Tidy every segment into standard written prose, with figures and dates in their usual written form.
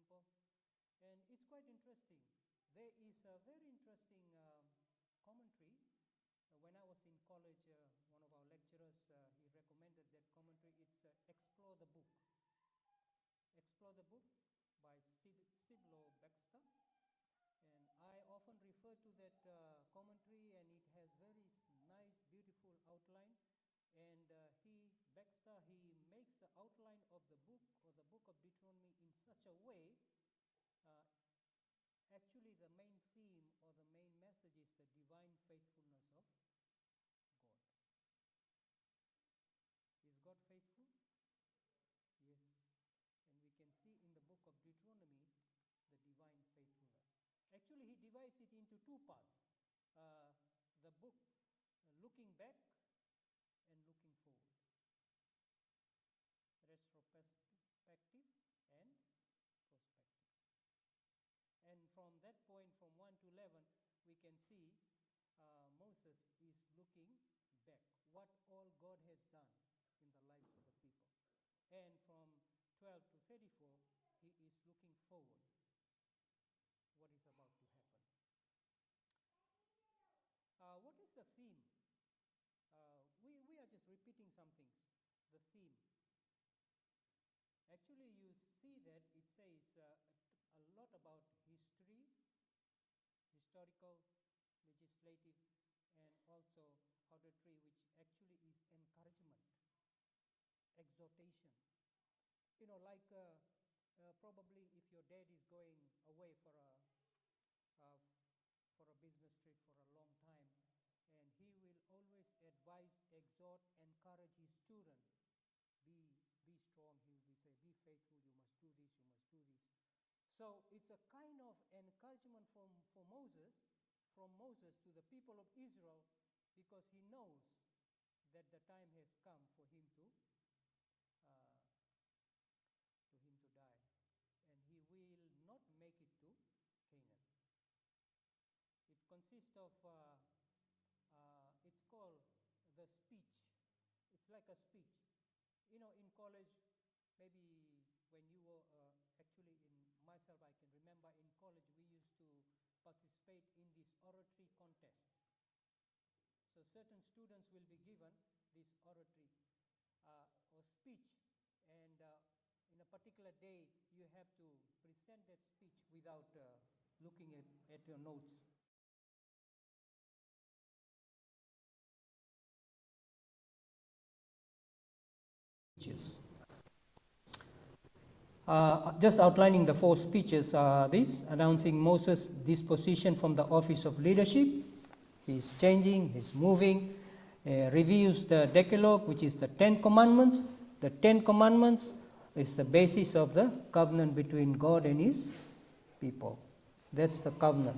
people. And it's quite interesting. There is a very interesting commentary. When I was in college, one of our lecturers, he recommended that commentary. It's Explore the Book. Explore the Book by Sidlow Baxter. And I often refer to that commentary, and it has very nice, beautiful outline. And Baxter, he makes the outline of the book or the book of Deuteronomy in such a way. Actually, the main theme or the main message is the divine faithfulness of God. Is God faithful? Yes. And we can see in the book of Deuteronomy the divine faithfulness. Actually, he divides it into two parts. The book looking back and looking forward. Retrospective and prospective. And from that point, from 1 to 11, we can see Moses is looking back, what all God has done in the lives of the people. And from 12 to 34, he is looking forward, what is about to happen. What is the theme? We are just repeating some things. The theme. Actually, you see that it says a lot about history, historical, legislative, and also auditory, which actually is encouragement, exhortation. You know, like probably if your dad is going away for a business trip for a long time, and he will always advise, exhort, encourage his children. Be strong, he will say, be faithful, you must do this, you must do this. So it's a kind of encouragement from Moses to the people of Israel, because he knows that the time has come for him to die, and he will not make it to Canaan. It consists of, it's called the speech. It's like a speech. You know, in college, maybe when you were, actually in myself, I can remember in college we used to participate in this oratory contest. So certain students will be given this oratory or speech, and in a particular day you have to present that speech without looking at your notes. Just outlining the 4 speeches are these: announcing Moses' disposition from the office of leadership. He's changing, he's moving. Reviews the Decalogue, which is the 10 Commandments. The 10 Commandments is the basis of the covenant between God and his people. That's the covenant.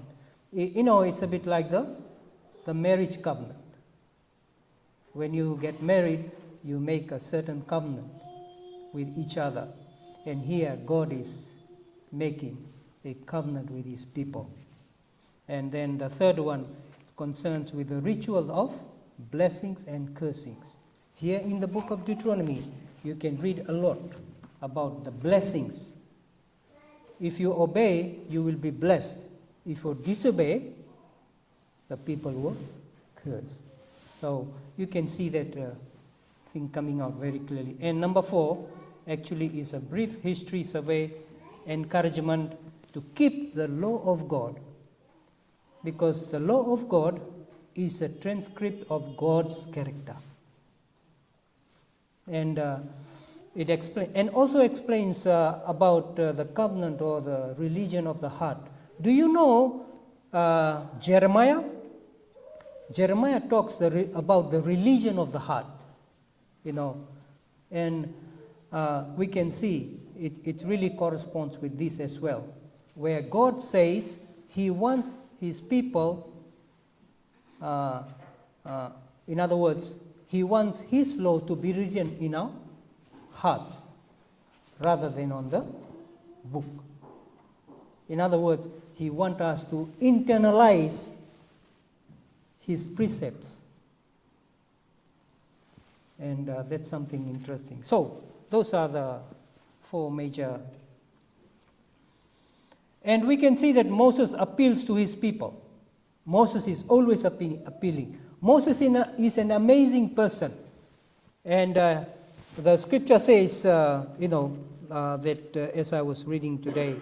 You know, it's a bit like the marriage covenant. When you get married, you make a certain covenant with each other. And here God is making a covenant with his people. And then the third one concerns with the ritual of blessings and cursings. Here in the book of Deuteronomy, you can read a lot about the blessings. If you obey, you will be blessed. If you disobey, the people will curse. So you can see that thing coming out very clearly. And number 4 actually is a brief history survey, encouragement to keep the law of God, because the law of God is a transcript of God's character. And it also explains about the covenant or the religion of the heart. Do you know Jeremiah? Jeremiah talks about the religion of the heart, you know, and we can see it really corresponds with this as well, where God says he wants his people, in other words, he wants his law to be written in our hearts rather than on the book. In other words, he wants us to internalize his precepts. And that's something interesting. So, those are the 4 major And we can see that Moses appeals to his people. Moses is always appealing. Moses is an amazing person. And the scripture says, that as I was reading today,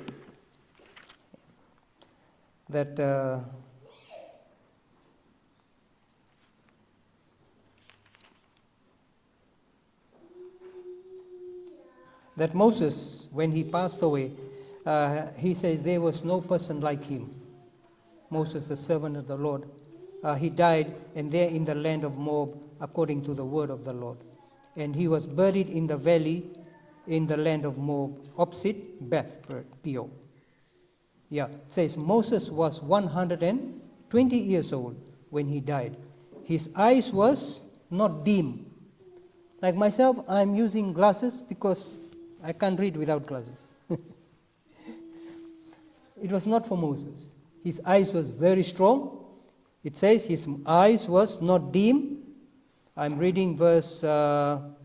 that that Moses, when he passed away, he says there was no person like him. Moses, the servant of the Lord. He died, and there in the land of Moab, according to the word of the Lord. And he was buried in the valley in the land of Moab, opposite Beth Peor. Yeah, it says Moses was 120 years old when he died. His eyes was not dim. Like myself, I'm using glasses because I can't read without glasses. It was not for Moses. His eyes was very strong. It says his eyes was not dim. I'm reading verse 7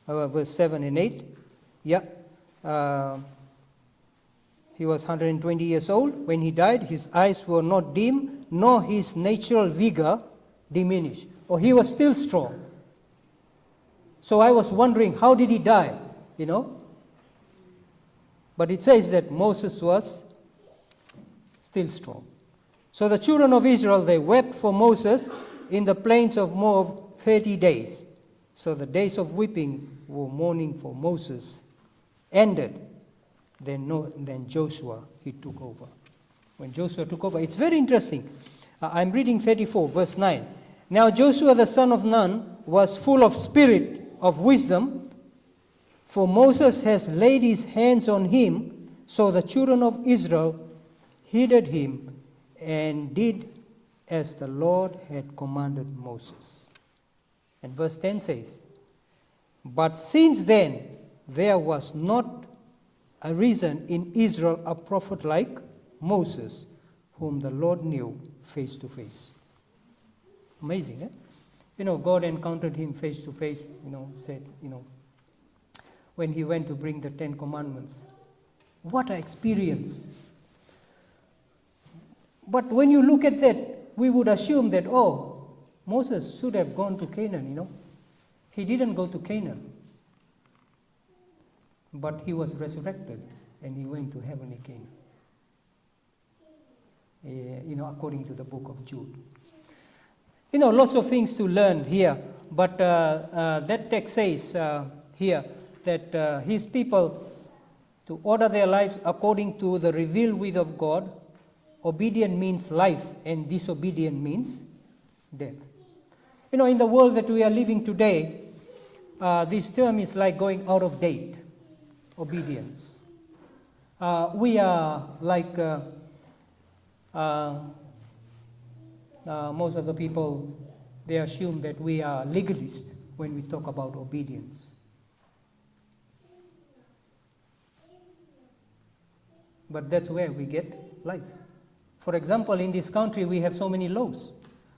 and 8. Yeah. He was 120 years old. When he died, his eyes were not dim, nor his natural vigor diminished. Or he was still strong. So I was wondering, how did he die? But it says that Moses was still strong. So the children of Israel, they wept for Moses in the plains of Moab 30 days. So the days of weeping or mourning for Moses ended. Then Joshua, he took over. When Joshua took over, it's very interesting. I'm reading 34, verse 9. Now Joshua the son of Nun was full of spirit of wisdom, for Moses has laid his hands on him. So the children of Israel heeded him and did as the Lord had commanded Moses. And verse 10 says, but since then there was not arisen in Israel a prophet like Moses, whom the Lord knew face to face. Amazing, eh? God encountered him face to face, said, when he went to bring the 10 Commandments. What an experience. But when you look at that, we would assume that, Moses should have gone to Canaan, He didn't go to Canaan. But he was resurrected and he went to heavenly Canaan. According to the book of Jude. Lots of things to learn here. But that text says here that his people, to order their lives according to the revealed will of God, obedient means life and disobedient means death. In the world that we are living today, this term is like going out of date, obedience. We are like most of the people, they assume that we are legalists when we talk about obedience. But that's where we get life. For example, in this country, we have so many laws.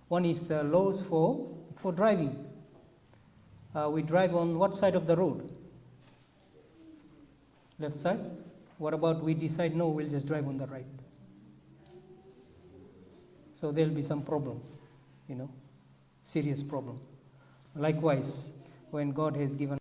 One is the laws for driving. We drive on what side of the road? Left side? What about we decide, no, we'll just drive on the right? So there'll be some problem, serious problem. Likewise, when God has given